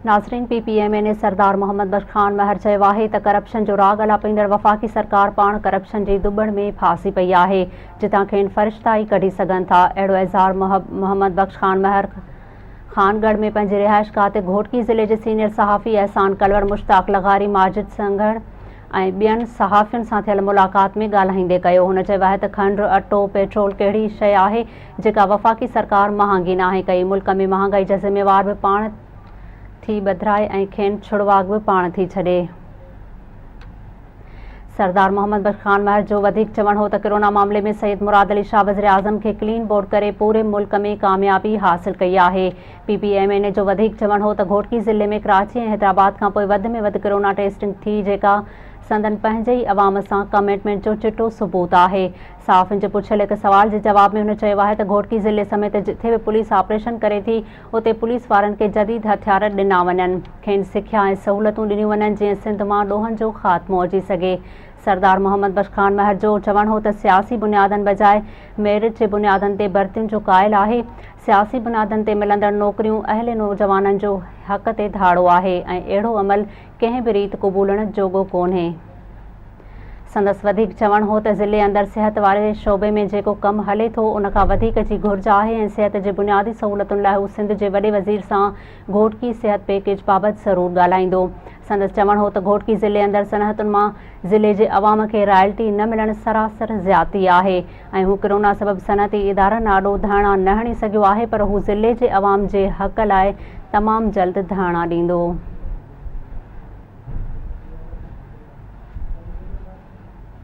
नाज़रीन, PPM ने सरदार मोहम्मद बख्श खान महर चयो आहे त करप्शन जो राग अलापींदड़ वफ़ाक़ी सरकार पाण करप्शन जी दुबण में फासी पई आहे, जितां खेनि फ़रिश्ता ई कढी सघनि था। अहिड़ो इज़हार मोहम्मद बख्श खान महर खानगढ़ में पंहिंजी रिहाइशगाह ते घोटकी ज़िले जे सीनियर सहाफ़ी एहसान कलवर, मुश्ताक लगारी, माजिद संगड़ ऐं ॿियनि सहाफ़ियुनि सां थियल मुलाक़ात में ॻाल्हाईंदे कयो। हुन चयो आहे त खंडु, अटो, पेट्रोल कहिड़ी शइ आहे जेका वफ़ाक़ी सरकार महांगी नाहे कई। मुल्क में महांगाई जा ज़िम्मेवार बि पाण थी बदिराए ऐं खेनि छुड़वाग बि पाण थी छॾे। सरदार मोहम्मद बख्श खान महर जो वधीक चवणु हो त कोरोना मामले में सैयद मुराद अली शाह वज़ीर आज़म खे क्लीन बोर्ड करे पूरे मुल्क में कामयाबी हासिल कई आहे। PPM जो वधीक चवणु हो त घोटकी ज़िले में कराची ऐं हैदराबाद खां पोइ वधि में वधि कोरोना टेस्टिंग थी, जेका संदन पंहिंजे ई अवाम सां कमिटमेंट जो चिटो सबूत आहे। सहाफ़ियुनि जे पुछियल हिक सवाल जे जवाब में हुन चयो आहे त घोटकी ज़िले समेत जिथे बि पुलिस ऑपरेशन करे थी, उते पुलिस वारनि खे जदीद हथियार ॾिना वञनि, खेनि सिख्या ऐं सहूलियतूं ॾिनियूं वञनि जीअं सिंध मां ॾोहनि जो ख़ात्मो अची सघे। सरदार मोहम्मद बख्श खान महर जो चवणु हो त सियासी बुनियादनि बजाए मेरिट जे बुनियादनि ते भर्तियुनि जो क़ाइल आहे। सियासी बुनियादनि ते मिलंदड़ नौकरियूं अहिल नौजवाननि जो हक़ ते धाड़ो आहे ऐं अहिड़ो अमल कंहिं बि रीति क़बूलण जोॻो कोन्हे। संदसि वधीक चवणु हो त ज़िले अंदरि सिहत वारे शोबे में जेको कमु हले थो उन खां वधीक जी घुर्ज आहे ऐं सिहत जे बुनियादी सहूलियतुनि लाइ हू सिंध जे वॾे वज़ीर सां घोटकी सिहत पैकेज बाबति ज़रूरु ॻाल्हाईंदो। संदसि चवणु हो त घोटकी ज़िले अंदरि सनहतुनि मां ज़िले जे अवाम खे रॉयल्टी न मिलणु सरासर ज़्यादती आहे ऐं हू कोरोना सबबि सनअती इदारनि आॾो धारणा न हणी सघियो आहे, पर हू ज़िले जे अवाम जे हक़ लाइ तमामु जल्द धारणा ॾींदो।